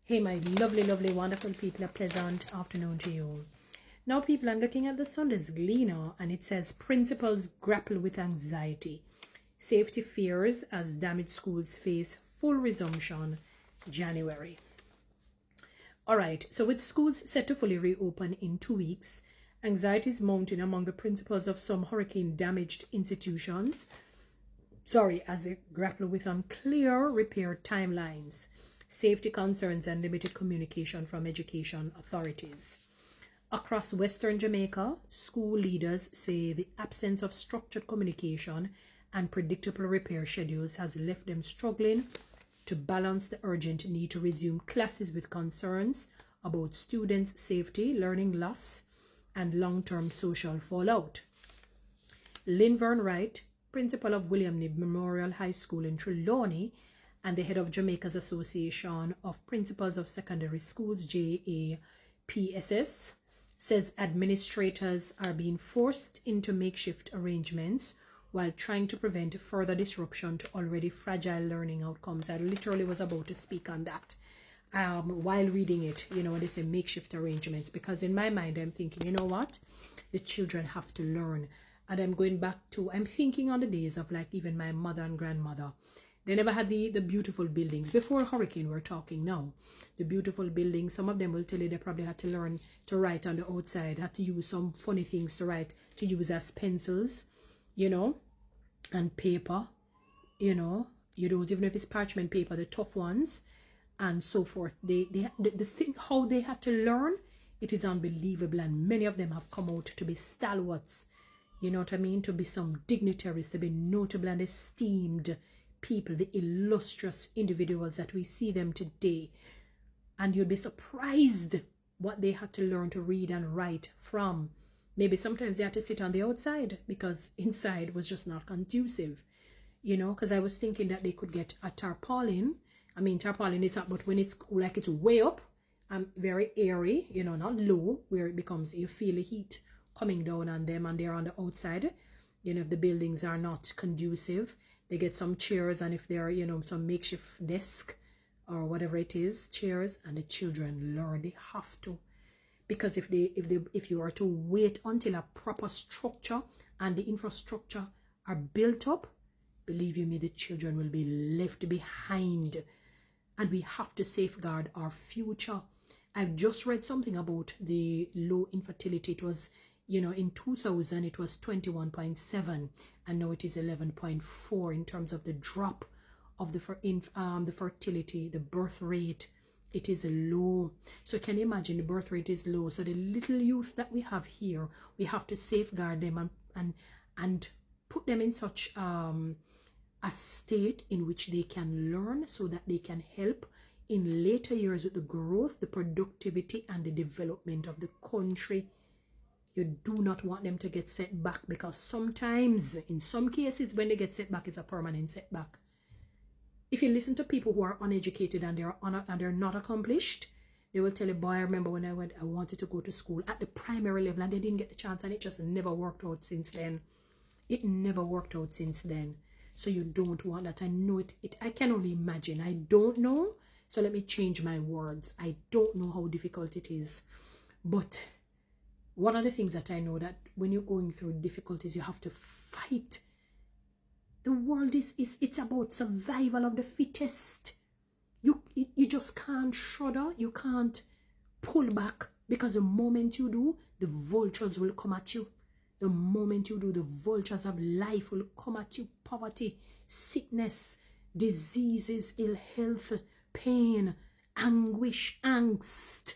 Hey, my lovely, lovely, wonderful people, a pleasant afternoon to you. Now, people, I'm looking at the Sunday's Gleaner, and it says principals grapple with anxiety. Safety fears as damaged schools face full resumption January. All right, so with schools set to fully reopen in 2 weeks, anxiety is mounting among the principals of some hurricane-damaged institutions. As they grapple with unclear repair timelines, safety concerns, and limited communication from education authorities. Across Western Jamaica, school leaders say the absence of structured communication and predictable repair schedules has left them struggling to balance the urgent need to resume classes with concerns about students' safety, learning loss, and long-term social fallout. Linvern Wright, principal of William Knibb Memorial High School in Trelawney and the head of Jamaica's Association of Principals of Secondary Schools, JAPSS, says administrators are being forced into makeshift arrangements while trying to prevent further disruption to already fragile learning outcomes. I literally was about to speak on that while reading it, when they say makeshift arrangements, because in my mind I'm thinking, you know what? The children have to learn. And I'm thinking on the days of like even my mother and grandmother. They never had the beautiful buildings. Before hurricane, we're talking now. The beautiful buildings, some of them will tell you they probably had to learn to write on the outside, had to use some funny things to write, to use as pencils, and paper, you don't even know if it's parchment paper, the tough ones, and so forth. The thing, how they had to learn, it is unbelievable. And many of them have come out to be stalwarts. You know what I mean? To be some dignitaries, to be notable and esteemed people, the illustrious individuals that we see them today. And you'd be surprised what they had to learn to read and write from. Maybe sometimes they had to sit on the outside because inside was just not conducive. Because I was thinking that they could get a tarpaulin. I mean, tarpaulin is up, but when it's like it's way up, very airy, not low, where it becomes, you feel the heat coming down on them, and they're on the outside. If the buildings are not conducive, they get some chairs, and if they're some makeshift desk or whatever it is, chairs, and the children learn. They have to, because if you are to wait until a proper structure and the infrastructure are built up, believe you me, the children will be left behind, and we have to safeguard our future. I've just read something about the low infertility. It was, in 2000 it was 21.7, and now it is 11.4 in terms of the drop of the fertility, the birth rate. It is low. So can you imagine, the birth rate is low. So the little youth that we have here, we have to safeguard them and put them in such a state in which they can learn, so that they can help in later years with the growth, the productivity, and the development of the country. You do not want them to get set back, because sometimes, in some cases, when they get set back, it's a permanent setback. If you listen to people who are uneducated and they're not accomplished, they will tell you, boy, I remember when I wanted to go to school at the primary level and they didn't get the chance, and it just never worked out since then. It never worked out since then. So you don't want that. I know it. I can only imagine. I don't know. So let me change my words. I don't know how difficult it is. But one of the things that I know, that when you're going through difficulties, you have to fight. The world it's about survival of the fittest. You just can't shudder. You can't pull back, because the moment you do, the vultures will come at you. The moment you do, the vultures of life will come at you. Poverty, sickness, diseases, ill health, pain, anguish, angst,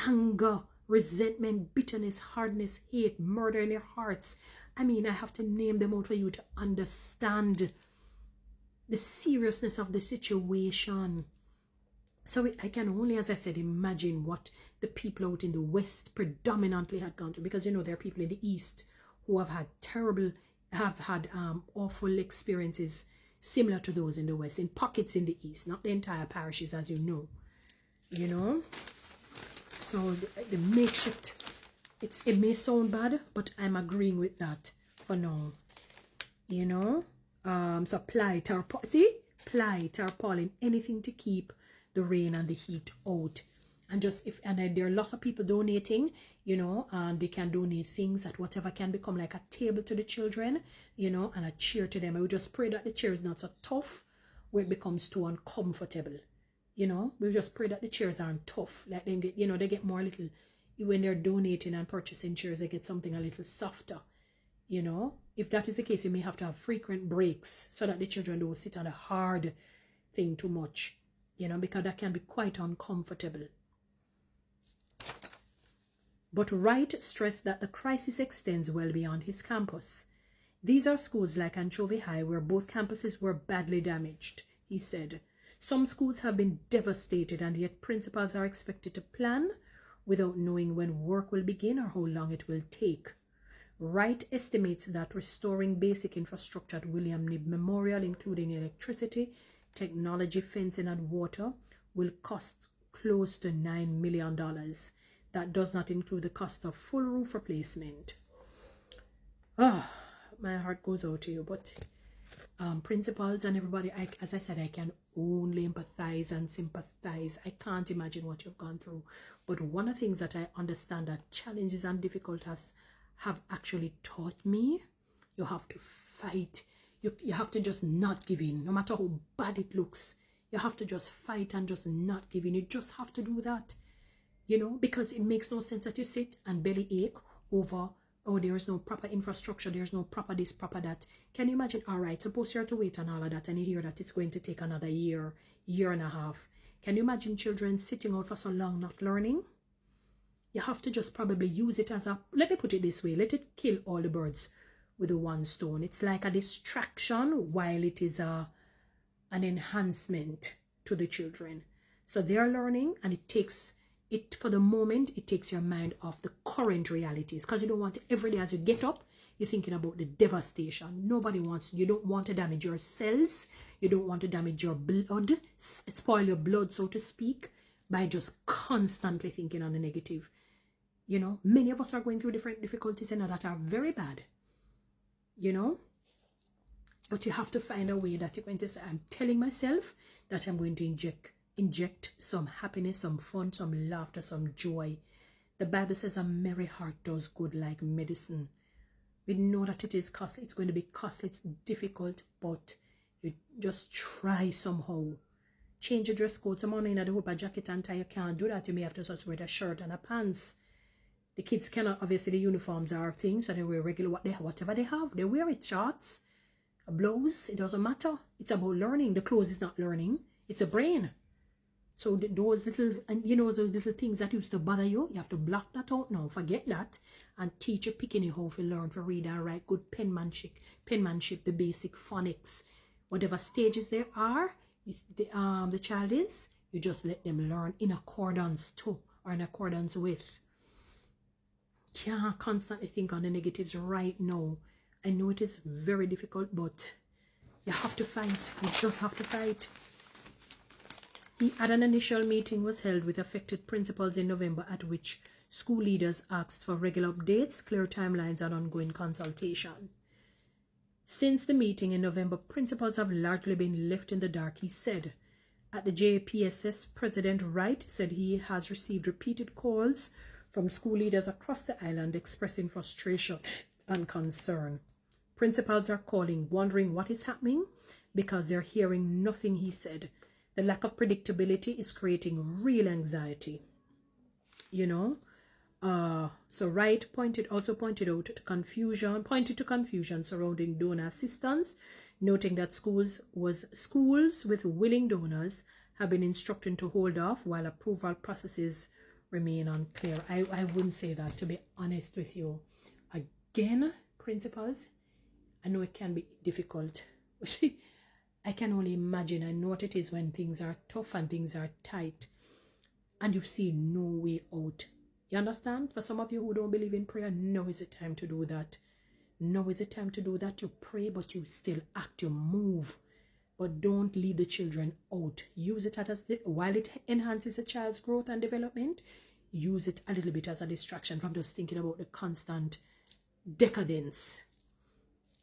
anger, resentment, bitterness, hardness, hate, murder in your hearts. I mean, I have to name them out for you to understand the seriousness of the situation. So I can only, as I said, imagine what the people out in the West predominantly had gone through, because there are people in the East who have had awful experiences similar to those in the West, in pockets in the East, not the entire parishes, as you know. So the makeshift, it may sound bad, but I'm agreeing with that for now. So ply tarpaulin, anything to keep the rain and the heat out. And there are a lot of people donating, you know, and they can donate things at whatever can become like a table to the children, you know, and a chair to them. I would just pray that the chair is not so tough where it becomes too uncomfortable. You know, we just pray that the chairs aren't tough. Like they get, you know, they get more little, when they're donating and purchasing chairs, they get something a little softer. You know, if that is the case, you may have to have frequent breaks so that the children don't sit on a hard thing too much, you know, because that can be quite uncomfortable. But Wright stressed that the crisis extends well beyond his campus. These are schools like Anchovy High where both campuses were badly damaged, he said. Some schools have been devastated, and yet principals are expected to plan without knowing when work will begin or how long it will take. Wright estimates that restoring basic infrastructure at William Knibb Memorial, including electricity, technology, fencing, and water, will cost close to $9 million. That does not include the cost of full roof replacement. My heart goes out to you, but principals and everybody, as I said, I can only empathize and sympathize. I can't imagine what you've gone through. But one of the things that I understand that challenges and difficulties have actually taught me, you have to fight. You have to just not give in, no matter how bad it looks. You have to just fight and just not give in. You just have to do that, you know, because it makes no sense that you sit and belly ache over, oh, there is no proper infrastructure, there's no proper this, proper that. Can you imagine, all right, suppose you have to wait and all of that, and you hear that it's going to take another year, year and a half. Can you imagine children sitting out for so long not learning? You have to just probably use it as a, let me put it this way, let it kill all the birds with the one stone. It's like a distraction while it is an enhancement to the children. So they're learning, and it takes it, for the moment, it takes your mind off the current realities, because you don't want every day as you get up, you're thinking about the devastation. Nobody wants, you don't want to damage your cells, you don't want to damage your blood, spoil your blood, so to speak, by just constantly thinking on the negative. You know, many of us are going through different difficulties and that are very bad, you know, but you have to find a way that you're going to say, I'm telling myself that I'm going to inject some happiness, some fun, some laughter, some joy. The Bible says a merry heart does good like medicine. We know that it is costly. It's going to be costly. It's difficult, but you just try somehow. Change your dress code. Someone in the hoop a jacket and tie. You can't do that. You may have to just wear a shirt and a pants. The kids cannot, obviously the uniforms are things, so they wear regular, whatever they have. They wear it, shorts, a blouse, it doesn't matter. It's about learning. The clothes is not learning. It's a brain. So those little, and you know, those little things that used to bother you, you have to block that out now. Forget that, and teach your picking how to learn to read and write, good penmanship, the basic phonics, whatever stages there are, the child is, you just let them learn in accordance to, or in accordance with. Can't constantly think on the negatives right now. I know it is very difficult, but you have to fight. You just have to fight. At an initial meeting was held with affected principals in November, at which school leaders asked for regular updates, clear timelines, and ongoing consultation. Since the meeting in November, principals have largely been left in the dark, he said. At the JPSS, President Wright said he has received repeated calls from school leaders across the island expressing frustration and concern. Principals are calling, wondering what is happening, because they're hearing nothing, he said. The lack of predictability is creating real anxiety, you know. So Wright pointed out to confusion surrounding donor assistance, noting that schools with willing donors have been instructed to hold off while approval processes remain unclear. I wouldn't say that, to be honest with you. Again, principals, I know it can be difficult. I can only imagine. I know what it is when things are tough and things are tight and you see no way out. You understand? For some of you who don't believe in prayer, now is the time to do that. Now is the time to do that. You pray, but you still act, you move. But don't leave the children out. Use it while it enhances a child's growth and development, use it a little bit as a distraction from just thinking about the constant decadence.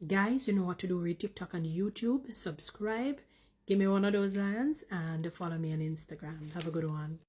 Guys, you know what to do. Read TikTok and YouTube. Subscribe. Give me one of those lions and follow me on Instagram. Have a good one.